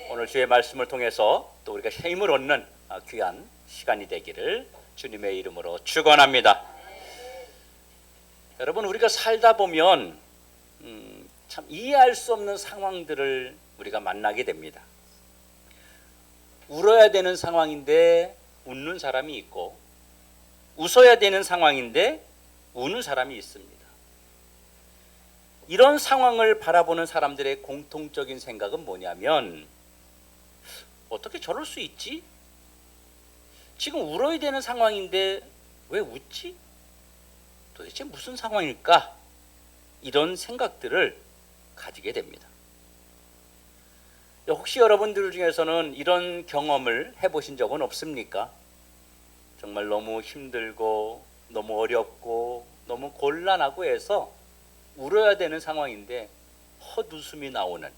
오늘 주의 말씀을 통해서 또 우리가 힘을 얻는 귀한 시간이 되기를 주님의 이름으로 축원합니다. 여러분, 우리가 살다 보면 참 이해할 수 없는 상황들을 우리가 만나게 됩니다. 울어야 되는 상황인데 웃는 사람이 있고, 웃어야 되는 상황인데 우는 사람이 있습니다. 이런 상황을 바라보는 사람들의 공통적인 생각은 뭐냐면, 어떻게 저럴 수 있지? 지금 울어야 되는 상황인데 왜 웃지? 도대체 무슨 상황일까? 이런 생각들을 가지게 됩니다. 혹시 여러분들 중에서는 이런 경험을 해보신 적은 없습니까? 정말 너무 힘들고 너무 어렵고 너무 곤란하고 해서 울어야 되는 상황인데 헛웃음이 나오는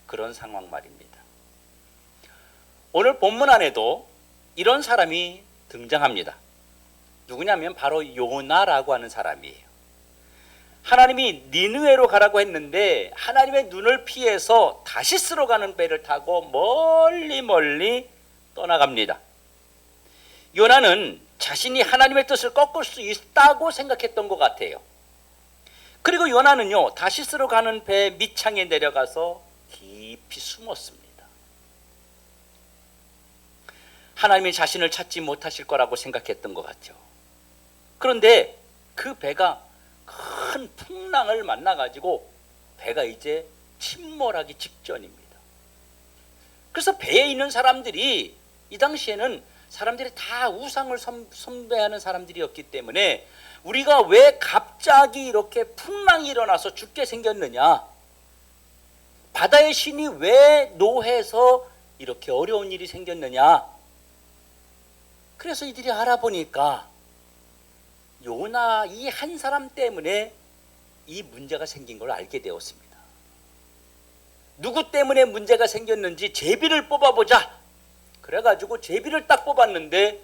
그런 상황 말입니다. 오늘 본문 안에도 이런 사람이 등장합니다. 누구냐면 바로 요나라고 하는 사람이에요. 하나님이 니느웨로 가라고 했는데 하나님의 눈을 피해서 다시스로 가는 배를 타고 멀리 떠나갑니다. 요나는 자신이 하나님의 뜻을 꺾을 수 있다고 생각했던 것 같아요. 그리고 요나는요, 다시스로 가는 배 밑창에 내려가서 깊이 숨었습니다. 하나님이 자신을 찾지 못하실 거라고 생각했던 것 같죠. 그런데 그 배가 큰 풍랑을 만나가지고 배가 이제 침몰하기 직전입니다. 그래서 배에 있는 사람들이, 이 당시에는 사람들이 다 우상을 숭배하는 사람들이었기 때문에 우리가 왜 갑자기 이렇게 풍랑이 일어나서 죽게 생겼느냐, 바다의 신이 왜 노해서 이렇게 어려운 일이 생겼느냐, 그래서 이들이 알아보니까 요나 이 한 사람 때문에 이 문제가 생긴 걸 알게 되었습니다. 누구 때문에 문제가 생겼는지 제비를 뽑아보자. 그래가지고 제비를 딱 뽑았는데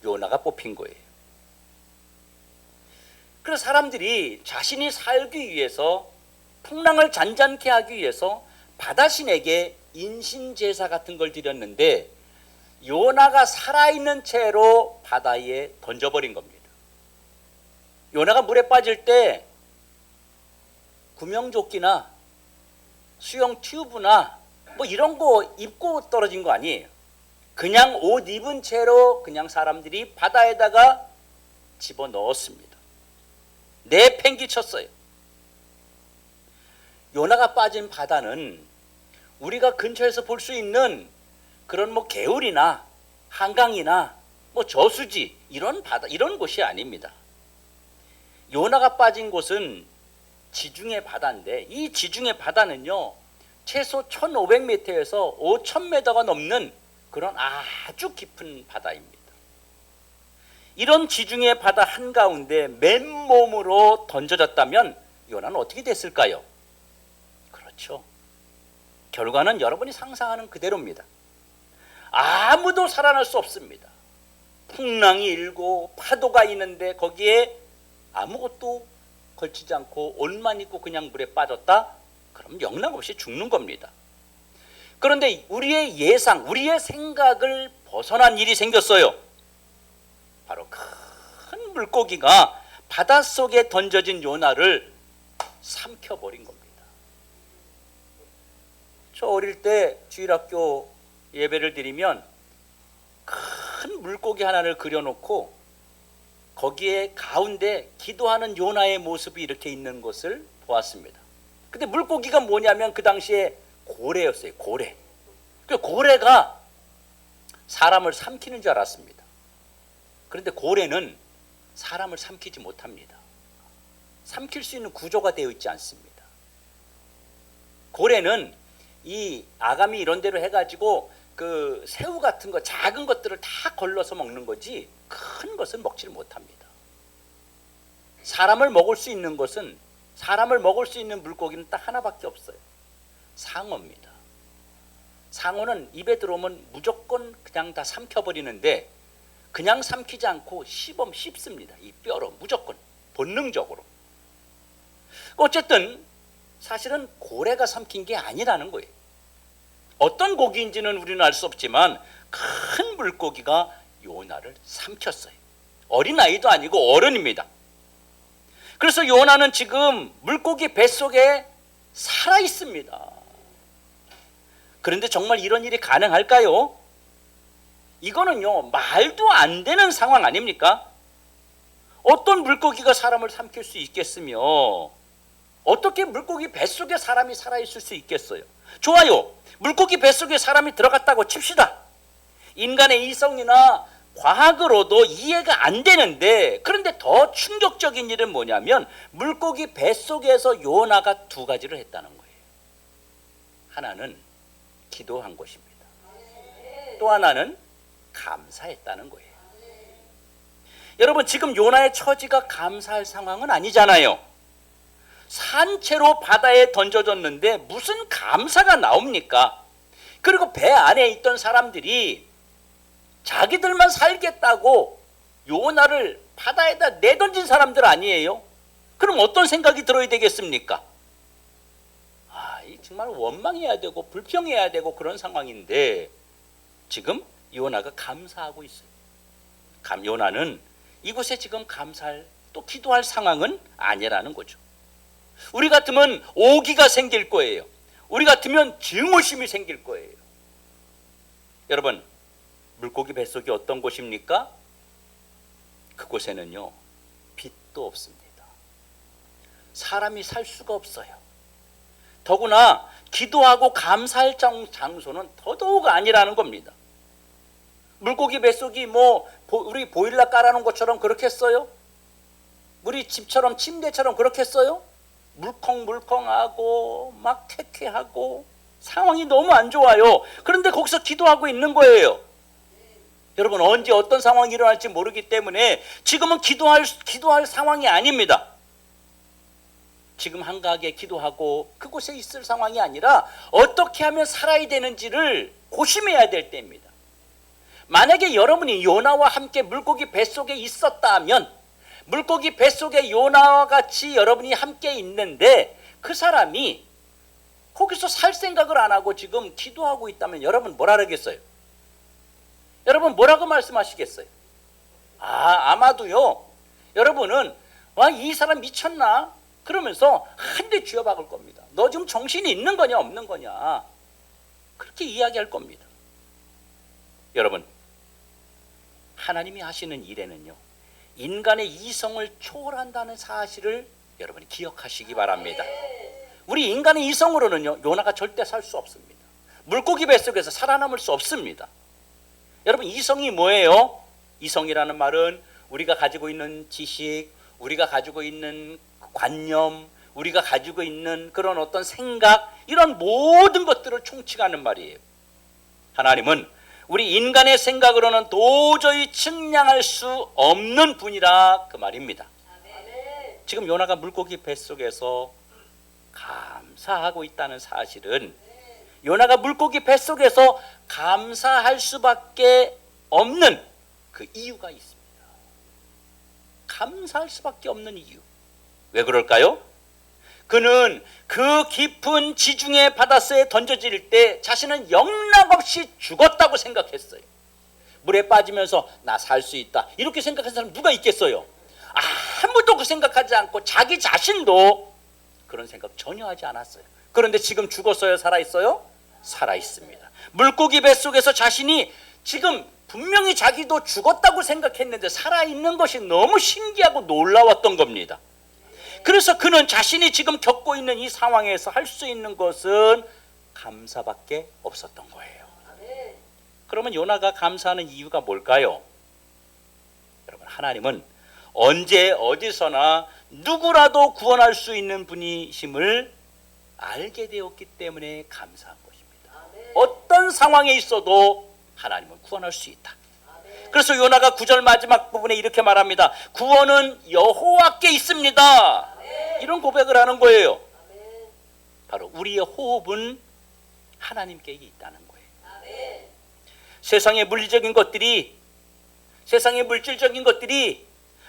요나가 뽑힌 거예요. 그래서 사람들이 자신이 살기 위해서, 풍랑을 잔잔케 하기 위해서 바다신에게 인신제사 같은 걸 드렸는데 요나가 살아있는 채로 바다에 던져버린 겁니다. 요나가 물에 빠질 때 구명조끼나 수영 튜브나 뭐 이런 거 입고 떨어진 거 아니에요. 그냥 옷 입은 채로 그냥 사람들이 바다에다가 집어넣었습니다. 내팽개쳤어요. 요나가 빠진 바다는 우리가 근처에서 볼 수 있는 그런 뭐 개울이나 한강이나 뭐 저수지 이런 바다, 이런 곳이 아닙니다. 요나가 빠진 곳은 지중해 바다인데, 이 지중해 바다는요, 최소 1500m에서 5000m가 넘는 그런 아주 깊은 바다입니다. 이런 지중해 바다 한가운데 맨몸으로 던져졌다면 요나는 어떻게 됐을까요? 그렇죠. 결과는 여러분이 상상하는 그대로입니다. 아무도 살아날 수 없습니다. 풍랑이 일고 파도가 있는데 거기에 아무것도 걸치지 않고 옷만 입고 그냥 물에 빠졌다? 그럼 영락없이 죽는 겁니다. 그런데 우리의 예상, 우리의 생각을 벗어난 일이 생겼어요. 바로 큰 물고기가 바닷속에 던져진 요나를 삼켜버린 겁니다. 저 어릴 때 주일학교 예배를 드리면 큰 물고기 하나를 그려놓고 거기에 가운데 기도하는 요나의 모습이 이렇게 있는 것을 보았습니다. 근데 물고기가 뭐냐면 그 당시에 고래였어요. 고래. 그 고래가 사람을 삼키는 줄 알았습니다. 그런데 고래는 사람을 삼키지 못합니다. 삼킬 수 있는 구조가 되어 있지 않습니다. 고래는 이 아가미 이런 데로 해가지고 그 새우 같은 거, 작은 것들을 다 걸러서 먹는 거지 큰 것은 먹지를 못합니다. 사람을 먹을 수 있는 것은, 사람을 먹을 수 있는 물고기는 딱 하나밖에 없어요. 상어입니다. 상어는 입에 들어오면 무조건 그냥 다 삼켜버리는데 그냥 삼키지 않고 씹습니다. 이 뼈로 무조건 본능적으로. 어쨌든 사실은 고래가 삼킨 게 아니라는 거예요. 어떤 고기인지는 우리는 알 수 없지만 큰 물고기가 요나를 삼켰어요. 어린아이도 아니고 어른입니다. 그래서 요나는 지금 물고기 뱃속에 살아 있습니다. 그런데 정말 이런 일이 가능할까요? 이거는요, 말도 안 되는 상황 아닙니까? 어떤 물고기가 사람을 삼킬 수 있겠으며 어떻게 물고기 뱃속에 사람이 살아있을 수 있겠어요? 좋아요. 물고기 뱃속에 사람이 들어갔다고 칩시다. 인간의 이성이나 과학으로도 이해가 안 되는데, 그런데 더 충격적인 일은 뭐냐면 물고기 뱃속에서 요나가 두 가지를 했다는 거예요. 하나는 기도한 것입니다. 또 하나는 감사했다는 거예요. 여러분, 지금 요나의 처지가 감사할 상황은 아니잖아요. 산채로 바다에 던져졌는데 무슨 감사가 나옵니까? 그리고 배 안에 있던 사람들이 자기들만 살겠다고 요나를 바다에다 내던진 사람들 아니에요? 그럼 어떤 생각이 들어야 되겠습니까? 정말 원망해야 되고 불평해야 되고 그런 상황인데 지금 요나가 감사하고 있어요. 요나는 이곳에 지금 감사할 또 기도할 상황은 아니라는 거죠. 우리 같으면 오기가 생길 거예요. 우리 같으면 증오심이 생길 거예요. 여러분, 물고기 뱃속이 어떤 곳입니까? 그곳에는요, 빛도 없습니다. 사람이 살 수가 없어요. 더구나 기도하고 감사할 장소는 더더욱 아니라는 겁니다. 물고기 뱃속이 우리 보일러 깔아놓은 것처럼 그렇겠어요? 우리 집처럼 침대처럼 그렇겠어요? 물컹물컹하고 막 쾌쾌하고 상황이 너무 안 좋아요. 그런데 거기서 기도하고 있는 거예요. 여러분, 언제 어떤 상황이 일어날지 모르기 때문에 지금은 기도할 상황이 아닙니다. 지금 한가하게 기도하고 그곳에 있을 상황이 아니라 어떻게 하면 살아야 되는지를 고심해야 될 때입니다. 만약에 여러분이 요나와 함께 물고기 뱃속에 있었다면, 물고기 뱃속에 요나와 같이 여러분이 함께 있는데 그 사람이 거기서 살 생각을 안 하고 지금 기도하고 있다면 여러분 뭐라 그러겠어요? 여러분 뭐라고 말씀하시겠어요? 아마도요, 여러분은 이 사람 미쳤나? 그러면서 한 대 쥐어박을 겁니다. 너 지금 정신이 있는 거냐 없는 거냐? 그렇게 이야기할 겁니다. 여러분, 하나님이 하시는 일에는요, 인간의 이성을 초월한다는 사실을 여러분이 기억하시기 바랍니다. 우리 인간의 이성으로는요, 요나가 절대 살 수 없습니다. 물고기 뱃속에서 살아남을 수 없습니다. 여러분, 이성이 뭐예요? 이성이라는 말은 우리가 가지고 있는 지식, 우리가 가지고 있는 관념, 우리가 가지고 있는 그런 어떤 생각, 이런 모든 것들을 총칭하는 말이에요. 하나님은 우리 인간의 생각으로는 도저히 측량할 수 없는 분이라 그 말입니다. 지금 요나가 물고기 뱃속에서 감사하고 있다는 사실은 요나가 물고기 뱃속에서 감사할 수밖에 없는 그 이유가 있습니다. 감사할 수밖에 없는 이유. 왜 그럴까요? 그는 그 깊은 지중해 바닷속에 던져질 때 자신은 영락없이 죽었다고 생각했어요. 물에 빠지면서 나 살 수 있다, 이렇게 생각하는 사람 누가 있겠어요? 아무도 그 생각하지 않고 자기 자신도 그런 생각 전혀 하지 않았어요. 그런데 지금 죽었어요? 살아있어요? 살아있습니다. 물고기 뱃속에서 자신이 지금 분명히 자기도 죽었다고 생각했는데 살아있는 것이 너무 신기하고 놀라웠던 겁니다. 그래서 그는 자신이 지금 겪고 있는 이 상황에서 할 수 있는 것은 감사밖에 없었던 거예요. 그러면 요나가 감사하는 이유가 뭘까요? 여러분, 하나님은 언제 어디서나 누구라도 구원할 수 있는 분이심을 알게 되었기 때문에 감사한 것입니다. 어떤 상황에 있어도 하나님은 구원할 수 있다. 그래서 요나가 9절 마지막 부분에 이렇게 말합니다. 구원은 여호와께 있습니다. 이런 고백을 하는 거예요. 바로 우리의 호흡은 하나님께 있다는 거예요. 세상의 물리적인 것들이, 세상의 물질적인 것들이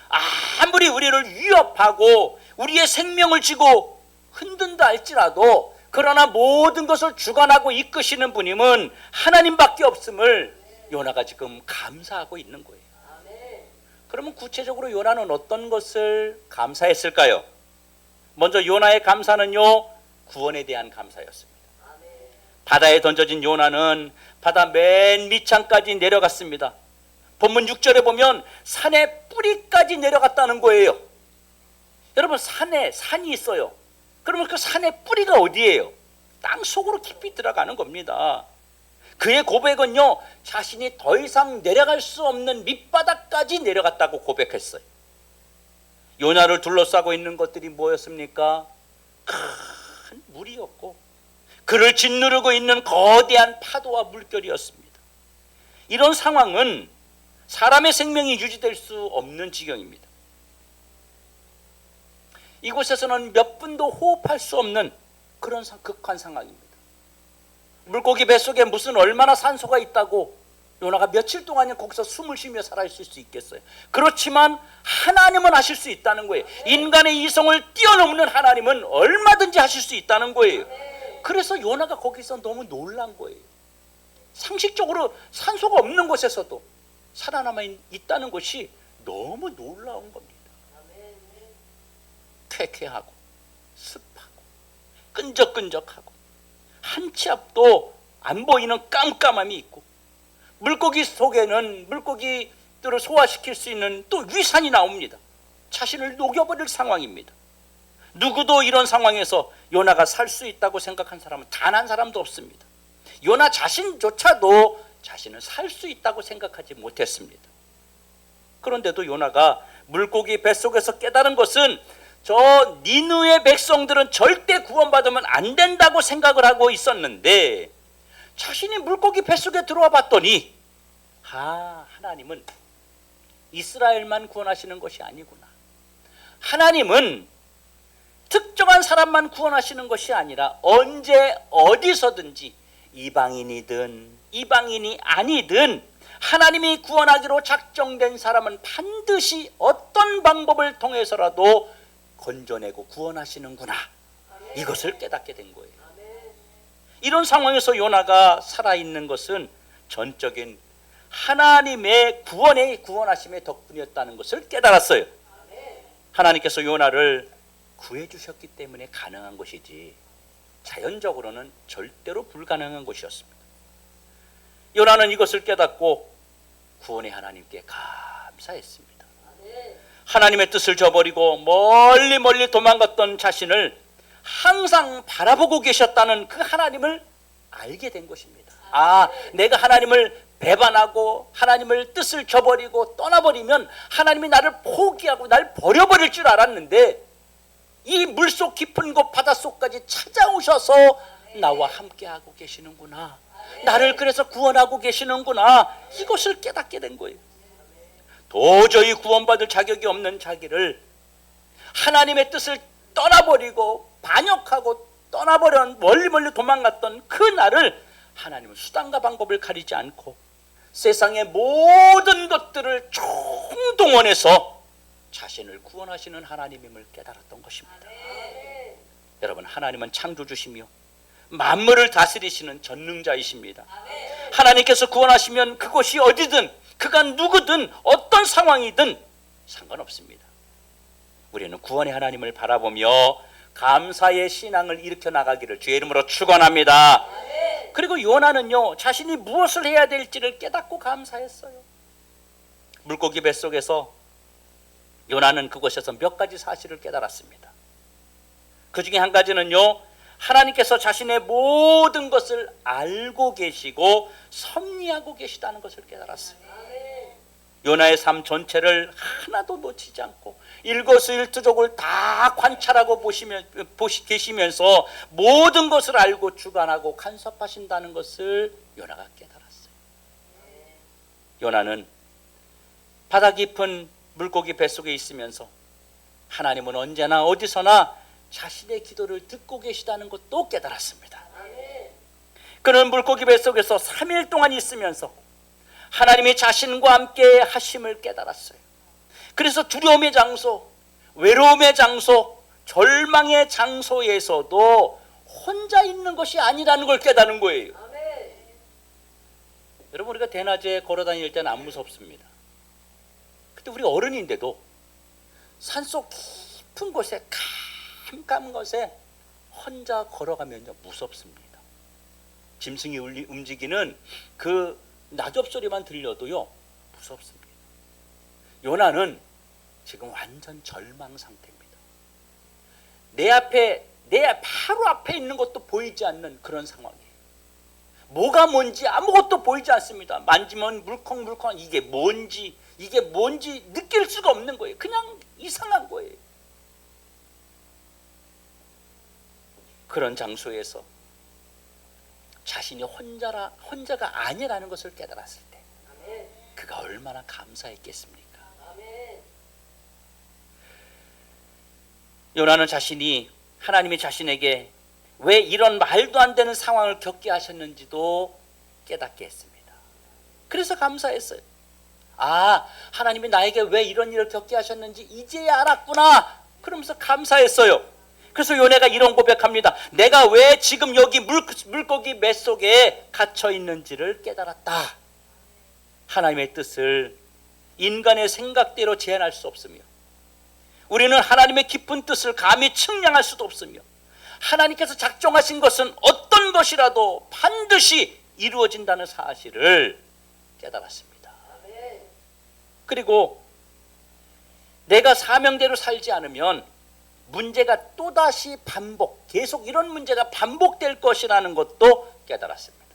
아무리 우리를 위협하고 우리의 생명을 쥐고 흔든다 할지라도 그러나 모든 것을 주관하고 이끄시는 분임은 하나님밖에 없음을 요나가 지금 감사하고 있는 거예요. 그러면 구체적으로 요나는 어떤 것을 감사했을까요? 먼저 요나의 감사는요, 구원에 대한 감사였습니다. 바다에 던져진 요나는 바다 맨 밑창까지 내려갔습니다. 본문 6절에 보면 산의 뿌리까지 내려갔다는 거예요. 여러분, 산이 있어요. 그러면 그 산의 뿌리가 어디예요? 땅 속으로 깊이 들어가는 겁니다. 그의 고백은요, 자신이 더 이상 내려갈 수 없는 밑바닥까지 내려갔다고 고백했어요. 요나를 둘러싸고 있는 것들이 뭐였습니까? 큰 물이었고 그를 짓누르고 있는 거대한 파도와 물결이었습니다. 이런 상황은 사람의 생명이 유지될 수 없는 지경입니다. 이곳에서는 몇 분도 호흡할 수 없는 그런 극한 상황입니다. 물고기 뱃속에 무슨 얼마나 산소가 있다고 요나가 며칠 동안 거기서 숨을 쉬며 살아있을 수 있겠어요? 그렇지만 하나님은 하실 수 있다는 거예요. 인간의 이성을 뛰어넘는 하나님은 얼마든지 하실 수 있다는 거예요. 그래서 요나가 거기서 너무 놀란 거예요. 상식적으로 산소가 없는 곳에서도 살아남아 있다는 것이 너무 놀라운 겁니다. 쾌쾌하고 습하고 끈적끈적하고 한 치 앞도 안 보이는 깜깜함이 있고, 물고기 속에는 물고기들을 소화시킬 수 있는 또 위산이 나옵니다. 자신을 녹여버릴 상황입니다. 누구도 이런 상황에서 요나가 살 수 있다고 생각한 사람은 단 한 사람도 없습니다. 요나 자신조차도 자신은 살 수 있다고 생각하지 못했습니다. 그런데도 요나가 물고기 뱃속에서 깨달은 것은 저 니느웨 백성들은 절대 구원받으면 안 된다고 생각을 하고 있었는데, 자신이 물고기 뱃속에 들어와 봤더니 하나님은 이스라엘만 구원하시는 것이 아니구나. 하나님은 특정한 사람만 구원하시는 것이 아니라 언제 어디서든지 이방인이든 이방인이 아니든 하나님이 구원하기로 작정된 사람은 반드시 어떤 방법을 통해서라도 건져내고 구원하시는구나. 이것을 깨닫게 된 거예요. 이런 상황에서 요나가 살아있는 것은 전적인 하나님의 구원하심의 덕분이었다는 것을 깨달았어요. 하나님께서 요나를 구해주셨기 때문에 가능한 것이지 자연적으로는 절대로 불가능한 것이었습니다. 요나는 이것을 깨닫고 구원의 하나님께 감사했습니다. 하나님의 뜻을 저버리고 멀리 도망갔던 자신을 항상 바라보고 계셨다는 그 하나님을 알게 된 것입니다. 내가 하나님을 배반하고 하나님을 뜻을 저버리고 떠나버리면 하나님이 나를 포기하고 날 버려버릴 줄 알았는데, 이 물속 깊은 곳 바닷속까지 찾아오셔서 나와 함께하고 계시는구나, 나를 그래서 구원하고 계시는구나, 이것을 깨닫게 된 거예요. 도저히 구원받을 자격이 없는 자기를 하나님의 뜻을 떠나버리고 반역하고 떠나버려 멀리 도망갔던 그 나를 하나님은 수단과 방법을 가리지 않고 세상의 모든 것들을 총동원해서 자신을 구원하시는 하나님임을 깨달았던 것입니다. 여러분, 하나님은 창조주시며 만물을 다스리시는 전능자이십니다. 하나님께서 구원하시면 그곳이 어디든 그가 누구든 어떤 상황이든 상관없습니다. 우리는 구원의 하나님을 바라보며 감사의 신앙을 일으켜 나가기를 주의 이름으로 축원합니다. 그리고 요나는요, 자신이 무엇을 해야 될지를 깨닫고 감사했어요. 물고기 뱃속에서 요나는 그곳에서 몇 가지 사실을 깨달았습니다. 그 중에 한 가지는요, 하나님께서 자신의 모든 것을 알고 계시고 섭리하고 계시다는 것을 깨달았어요. 요나의 삶 전체를 하나도 놓치지 않고 일거수일투족을 다 관찰하고 계시면서 모든 것을 알고 주관하고 간섭하신다는 것을 요나가 깨달았어요. 요나는 바다 깊은 물고기 뱃속에 있으면서 하나님은 언제나 어디서나 자신의 기도를 듣고 계시다는 것도 깨달았습니다. 그는 물고기 뱃속에서 3일 동안 있으면서 하나님이 자신과 함께 하심을 깨달았어요. 그래서 두려움의 장소, 외로움의 장소, 절망의 장소에서도 혼자 있는 것이 아니라는 걸 깨닫는 거예요. 여러분, 우리가 대낮에 걸어다닐 때는 안 무섭습니다. 근데 우리 어른인데도 산속 깊은 곳에 깜깜한 곳에 혼자 걸어가면요 무섭습니다. 짐승이 움직이는 그 낙엽 소리만 들려도요 무섭습니다. 요나는 지금 완전 절망 상태입니다. 내 바로 앞에 있는 것도 보이지 않는 그런 상황이에요. 뭐가 뭔지 아무것도 보이지 않습니다. 만지면 물컹물컹 이게 뭔지 느낄 수가 없는 거예요. 그냥 이상한 거예요. 그런 장소에서 자신이 혼자가 아니라는 것을 깨달았을 때 그가 얼마나 감사했겠습니까? 요나는 하나님이 자신에게 왜 이런 말도 안 되는 상황을 겪게 하셨는지도 깨닫게 했습니다. 그래서 감사했어요. 하나님이 나에게 왜 이런 일을 겪게 하셨는지 이제야 알았구나. 그러면서 감사했어요. 그래서 요나가 이런 고백합니다. 내가 왜 지금 여기 물고기 뱃속에 갇혀 있는지를 깨달았다. 하나님의 뜻을 인간의 생각대로 제한할 수 없으며 우리는 하나님의 깊은 뜻을 감히 측량할 수도 없으며 하나님께서 작정하신 것은 어떤 것이라도 반드시 이루어진다는 사실을 깨달았습니다. 그리고 내가 사명대로 살지 않으면 문제가 또다시 계속 이런 문제가 반복될 것이라는 것도 깨달았습니다.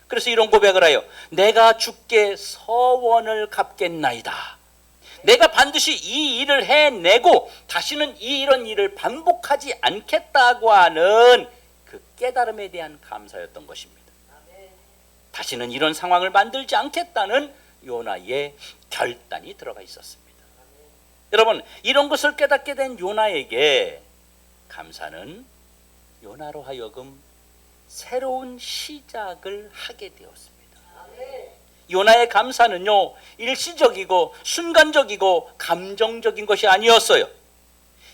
그래서 이런 고백을 해요. 내가 주께 서원을 갚겠나이다. 내가 반드시 이 일을 해내고 다시는 이런 일을 반복하지 않겠다고 하는 그 깨달음에 대한 감사였던 것입니다. 다시는 이런 상황을 만들지 않겠다는 요나의 결단이 들어가 있었습니다. 여러분, 이런 것을 깨닫게 된 요나에게 감사는 요나로 하여금 새로운 시작을 하게 되었습니다. 요나의 감사는요 일시적이고 순간적이고 감정적인 것이 아니었어요.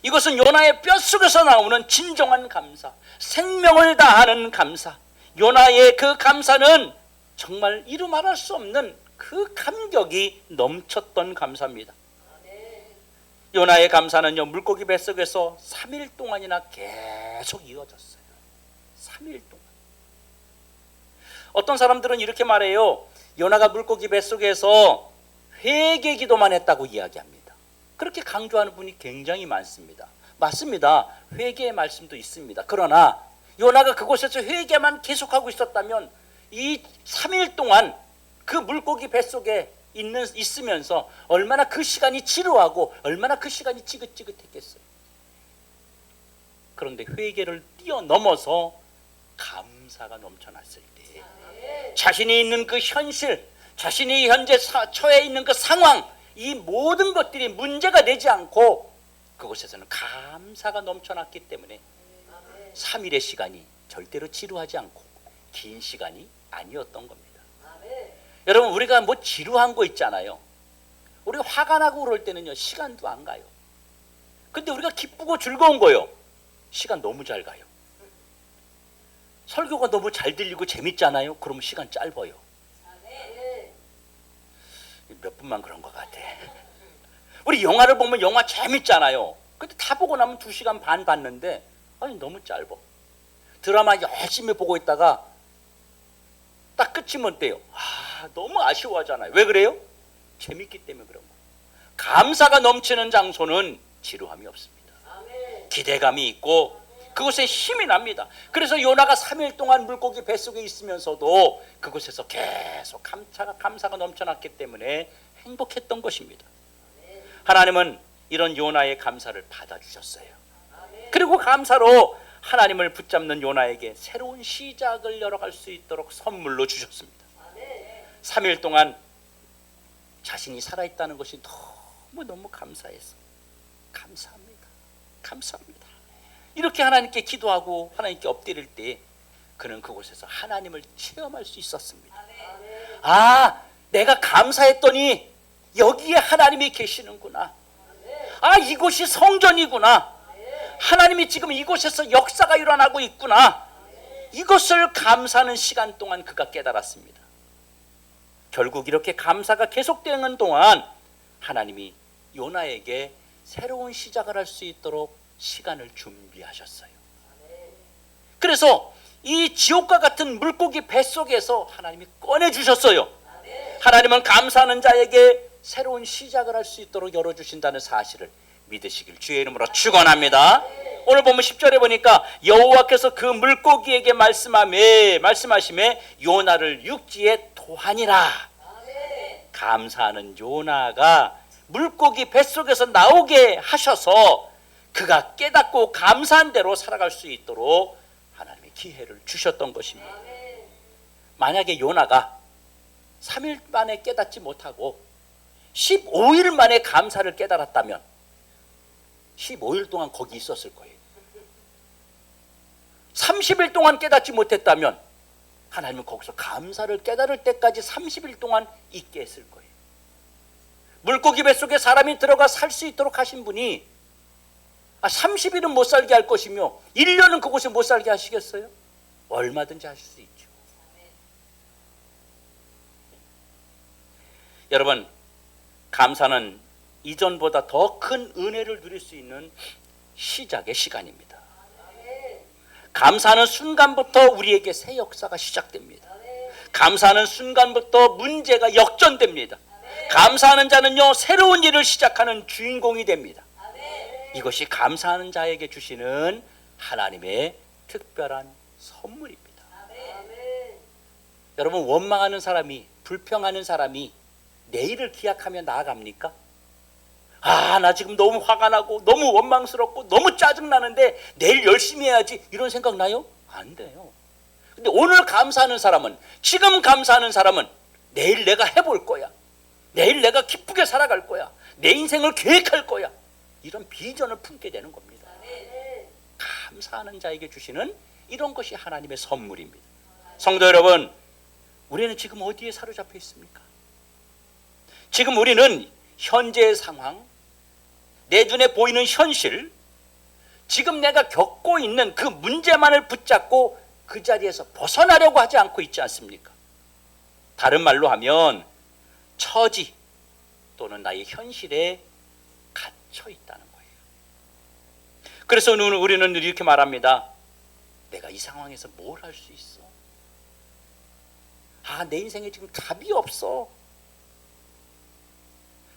이것은 요나의 뼛속에서 나오는 진정한 감사, 생명을 다하는 감사. 요나의 그 감사는 정말 이루 말할 수 없는 그 감격이 넘쳤던 감사입니다. 요나의 감사는요 물고기 뱃속에서 3일 동안이나 계속 이어졌어요. 3일 동안. 어떤 사람들은 이렇게 말해요. 요나가 물고기 뱃속에서 회개 기도만 했다고 이야기합니다. 그렇게 강조하는 분이 굉장히 많습니다. 맞습니다. 회개의 말씀도 있습니다. 그러나 요나가 그곳에서 회개만 계속하고 있었다면 이 3일 동안 그 물고기 뱃속에 있으면서 얼마나 그 시간이 지루하고 얼마나 그 시간이 지긋지긋했겠어요. 그런데 회개를 뛰어넘어서 감사가 넘쳐났을 때 자신이 있는 그 현실, 자신이 현재 처해 있는 그 상황, 이 모든 것들이 문제가 되지 않고 그곳에서는 감사가 넘쳐났기 때문에 3일의 시간이 절대로 지루하지 않고 긴 시간이 아니었던 겁니다. 여러분, 우리가 뭐 지루한 거 있잖아요. 우리가 화가 나고 그럴 때는요 시간도 안 가요. 근데 우리가 기쁘고 즐거운 거요 시간 너무 잘 가요. 설교가 너무 잘 들리고 재밌잖아요. 그러면 시간 짧아요. 몇 분만 그런 것 같아. 우리 영화를 보면 영화 재밌잖아요. 근데 다 보고 나면 2시간 반 봤는데 너무 짧아. 드라마 열심히 보고 있다가 딱 끝이 뭔데요? 너무 아쉬워하잖아요. 왜 그래요? 재밌기 때문에 그런 거예요. 감사가 넘치는 장소는 지루함이 없습니다. 기대감이 있고 그곳에 힘이 납니다. 그래서 요나가 3일 동안 물고기 뱃속에 있으면서도 그곳에서 계속 감사가 넘쳐났기 때문에 행복했던 것입니다. 하나님은 이런 요나의 감사를 받아주셨어요. 그리고 감사로 하나님을 붙잡는 요나에게 새로운 시작을 열어갈 수 있도록 선물로 주셨습니다. 3일 동안 자신이 살아있다는 것이 너무너무 감사해서 감사합니다. 이렇게 하나님께 기도하고 하나님께 엎드릴 때 그는 그곳에서 하나님을 체험할 수 있었습니다. 내가 감사했더니 여기에 하나님이 계시는구나. 이곳이 성전이구나. 하나님이 지금 이곳에서 역사가 일어나고 있구나. 이것을 감사하는 시간 동안 그가 깨달았습니다. 결국 이렇게 감사가 계속되는 동안 하나님이 요나에게 새로운 시작을 할 수 있도록 시간을 준비하셨어요. 그래서 이 지옥과 같은 물고기 뱃속에서 하나님이 꺼내주셨어요. 하나님은 감사하는 자에게 새로운 시작을 할 수 있도록 열어주신다는 사실을 믿으시길 주의 이름으로 축원합니다. 오늘 보면 10절에 보니까 여호와께서 그 물고기에게 말씀하심에 요나를 육지에 토하니라. 감사하는 요나가 물고기 뱃속에서 나오게 하셔서 그가 깨닫고 감사한 대로 살아갈 수 있도록 하나님의 기회를 주셨던 것입니다. 만약에 요나가 3일 만에 깨닫지 못하고 15일 만에 감사를 깨달았다면 15일 동안 거기 있었을 거예요. 30일 동안 깨닫지 못했다면 하나님은 거기서 감사를 깨달을 때까지 30일 동안 있게 했을 거예요. 물고기 뱃속에 사람이 들어가 살 수 있도록 하신 분이 30일은 못 살게 할 것이며 1년은 그곳에 못 살게 하시겠어요? 얼마든지 하실 수 있죠. 여러분, 감사는 이전보다 더 큰 은혜를 누릴 수 있는 시작의 시간입니다. 감사하는 순간부터 우리에게 새 역사가 시작됩니다. 감사하는 순간부터 문제가 역전됩니다. 감사하는 자는요, 새로운 일을 시작하는 주인공이 됩니다. 이것이 감사하는 자에게 주시는 하나님의 특별한 선물입니다. 여러분, 원망하는 사람이, 불평하는 사람이 내일을 기약하며 나아갑니까? 나 지금 너무 화가 나고 너무 원망스럽고 너무 짜증나는데 내일 열심히 해야지, 이런 생각 나요? 안 돼요. 근데 오늘 감사하는 사람은, 지금 감사하는 사람은 내일 내가 해볼 거야, 내일 내가 기쁘게 살아갈 거야, 내 인생을 계획할 거야, 이런 비전을 품게 되는 겁니다. 감사하는 자에게 주시는 이런 것이 하나님의 선물입니다. 성도 여러분, 우리는 지금 어디에 사로잡혀 있습니까? 지금 우리는 현재의 상황, 내 눈에 보이는 현실, 지금 내가 겪고 있는 그 문제만을 붙잡고 그 자리에서 벗어나려고 하지 않고 있지 않습니까? 다른 말로 하면 처지 또는 나의 현실에 갇혀 있다는 거예요. 그래서 우리는 이렇게 말합니다. 내가 이 상황에서 뭘 할 수 있어? 내 인생에 지금 답이 없어.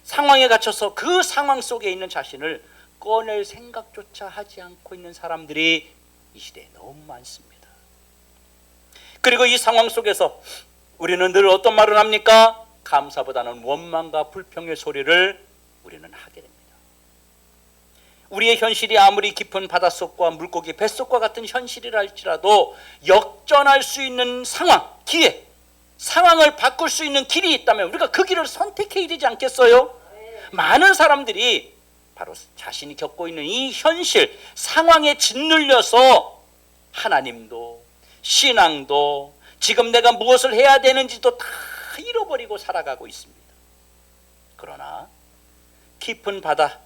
상황에 갇혀서 그 상황 속에 있는 자신을 꺼낼 생각조차 하지 않고 있는 사람들이 이 시대에 너무 많습니다. 그리고 이 상황 속에서 우리는 늘 어떤 말을 합니까? 감사보다는 원망과 불평의 소리를 우리는 하게 됩니다. 우리의 현실이 아무리 깊은 바닷속과 물고기 뱃속과 같은 현실이라 할지라도 역전할 수 있는 상황, 기회, 상황을 바꿀 수 있는 길이 있다면 우리가 그 길을 선택해야 되지 않겠어요? 많은 사람들이 바로 자신이 겪고 있는 이 현실, 상황에 짓눌려서 하나님도 신앙도 지금 내가 무엇을 해야 되는지도 다 잃어버리고 살아가고 있습니다. 그러나 깊은 바다,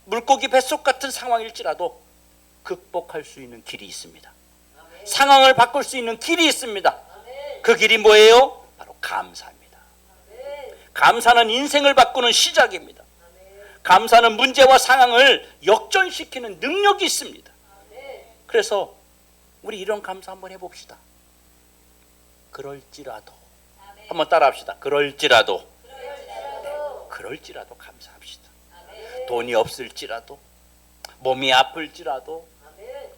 물고기 뱃속 같은 상황일지라도 극복할 수 있는 길이 있습니다. 상황을 바꿀 수 있는 길이 있습니다. 그 길이 뭐예요? 바로 감사입니다. 감사는 인생을 바꾸는 시작입니다. 감사는 문제와 상황을 역전시키는 능력이 있습니다. 그래서 우리 이런 감사 한번 해봅시다. 그럴지라도, 한번 따라합시다. 그럴지라도 감사합시다. 돈이 없을지라도, 몸이 아플지라도,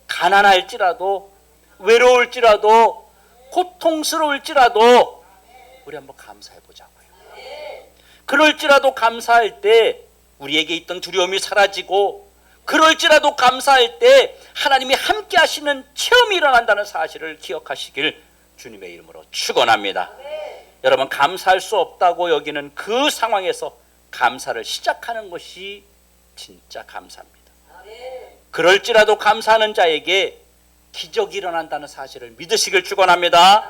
가난할지라도, 외로울지라도, 고통스러울지라도 우리 한번 감사해보자고요. 그럴지라도 감사할 때 우리에게 있던 두려움이 사라지고, 그럴지라도 감사할 때 하나님이 함께 하시는 체험이 일어난다는 사실을 기억하시길 주님의 이름으로 축원합니다. 여러분, 감사할 수 없다고 여기는 그 상황에서 감사를 시작하는 것이 진짜 감사입니다. 그럴지라도 감사하는 자에게 기적이 일어난다는 사실을 믿으시길 축원합니다.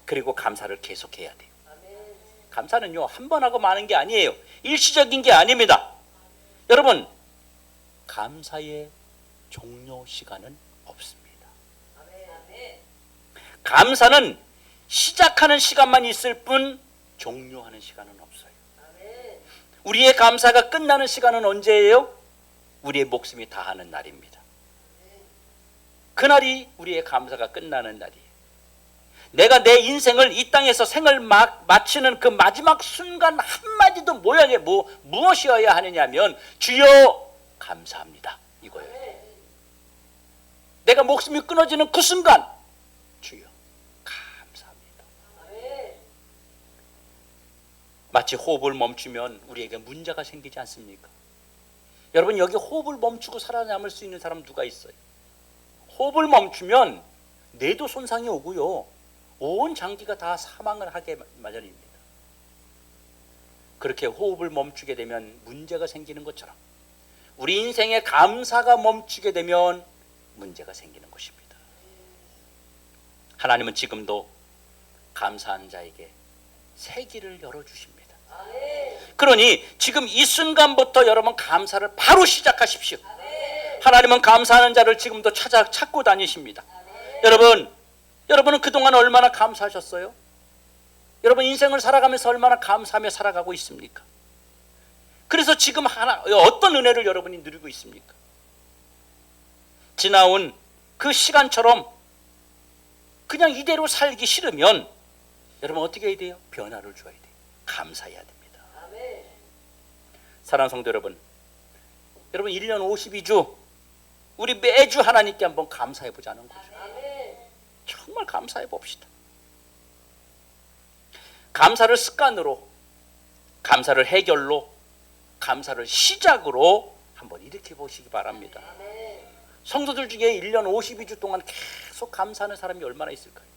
그리고 감사를 계속해야 돼요. 감사는요, 한 번 하고 마는 게 아니에요. 일시적인 게 아닙니다. 여러분, 감사의 종료 시간은 없습니다. 감사는 시작하는 시간만 있을 뿐 종료하는 시간은 없어요. 우리의 감사가 끝나는 시간은 언제예요? 우리의 목숨이 다하는 날입니다. 그날이 우리의 감사가 끝나는 날이에요. 내가 내 인생을 이 땅에서 생을 마치는 그 마지막 순간 한마디도 무엇이어야 하느냐면 주여 감사합니다 이거예요. 내가 목숨이 끊어지는 그 순간 주여 감사합니다. 마치 호흡을 멈추면 우리에게 문제가 생기지 않습니까? 여러분, 여기 호흡을 멈추고 살아남을 수 있는 사람 누가 있어요? 호흡을 멈추면 뇌도 손상이 오고요, 온 장기가 다 사망을 하게 마련입니다. 그렇게 호흡을 멈추게 되면 문제가 생기는 것처럼 우리 인생의 감사가 멈추게 되면 문제가 생기는 것입니다. 하나님은 지금도 감사한 자에게 새 길을 열어주십니다. 그러니 지금 이 순간부터 여러분 감사를 바로 시작하십시오. 하나님은 감사하는 자를 지금도 찾고 다니십니다. 여러분은 그동안 얼마나 감사하셨어요? 여러분 인생을 살아가면서 얼마나 감사하며 살아가고 있습니까? 그래서 지금 어떤 은혜를 여러분이 누리고 있습니까? 지나온 그 시간처럼 그냥 이대로 살기 싫으면 여러분 어떻게 해야 돼요? 변화를 줘야 돼요. 감사해야 됩니다. 사랑하는 성도 여러분, 1년 52주 우리 매주 하나님께 한번 감사해 보자는 거죠. 정말 감사해 봅시다. 감사를 습관으로, 감사를 해결로, 감사를 시작으로 한번 일으켜 보시기 바랍니다. 성도들 중에 1년 52주 동안 계속 감사하는 사람이 얼마나 있을까요?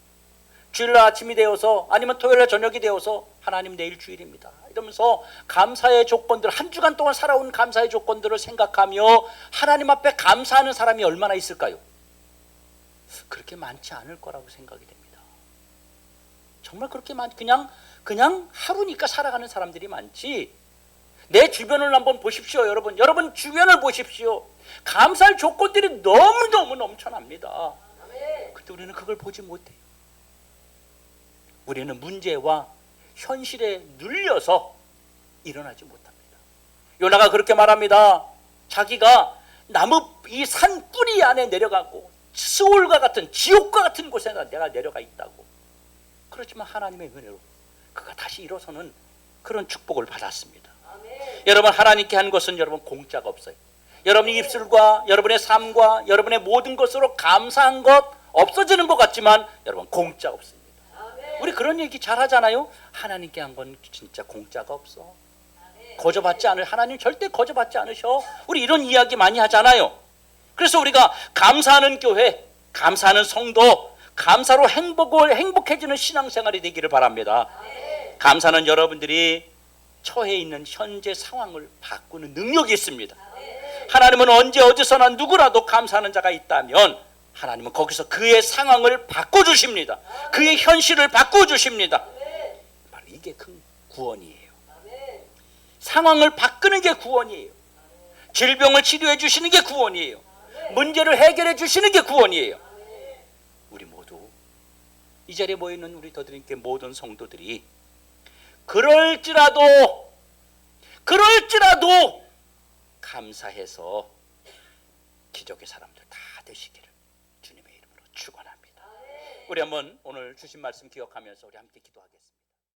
주일날 아침이 되어서 아니면 토요일날 저녁이 되어서 하나님 내일 주일입니다 이러면서 감사의 조건들, 한 주간 동안 살아온 감사의 조건들을 생각하며 하나님 앞에 감사하는 사람이 얼마나 있을까요? 그렇게 많지 않을 거라고 생각이 됩니다. 정말 그렇게 그냥 하루니까 살아가는 사람들이 많지, 내 주변을 한번 보십시오. 여러분 주변을 보십시오. 감사할 조건들이 너무너무 넘쳐납니다. 근데 우리는 그걸 보지 못해요. 우리는 문제와 현실에 눌려서 일어나지 못합니다. 요나가 그렇게 말합니다. 자기가 나무 이 산 뿌리 안에 내려가고 스올과 같은 지옥과 같은 곳에 내가 내려가 있다고. 그렇지만 하나님의 은혜로 그가 다시 일어서는 그런 축복을 받았습니다. 여러분, 하나님께 한 것은 여러분 공짜가 없어요. 여러분의 입술과 여러분의 삶과 여러분의 모든 것으로 감사한 것 없어지는 것 같지만 여러분 공짜 없습니다. 우리 그런 얘기 잘 하잖아요. 하나님께 한 건 진짜 공짜가 없어. 거저받지 않을, 하나님 절대 거저받지 않으셔. 우리 이런 이야기 많이 하잖아요. 그래서 우리가 감사하는 교회, 감사하는 성도, 감사로 행복해지는 신앙생활이 되기를 바랍니다. 감사는 여러분들이 처해 있는 현재 상황을 바꾸는 능력이 있습니다. 하나님은 언제 어디서나 누구라도 감사하는 자가 있다면 하나님은 거기서 그의 상황을 바꿔주십니다. 그의 현실을 바꿔주십니다. 바로 이게 큰 구원이에요. 상황을 바꾸는 게 구원이에요. 질병을 치료해 주시는 게 구원이에요. 문제를 해결해 주시는 게 구원이에요. 우리 모두 이 자리에 모여있는 우리 더드림교회 모든 성도들이 그럴지라도 감사해서 기적의 사람들 다 되시기를 주님의 이름으로 축원합니다. 우리 한번 오늘 주신 말씀 기억하면서 우리 함께 기도하겠습니다.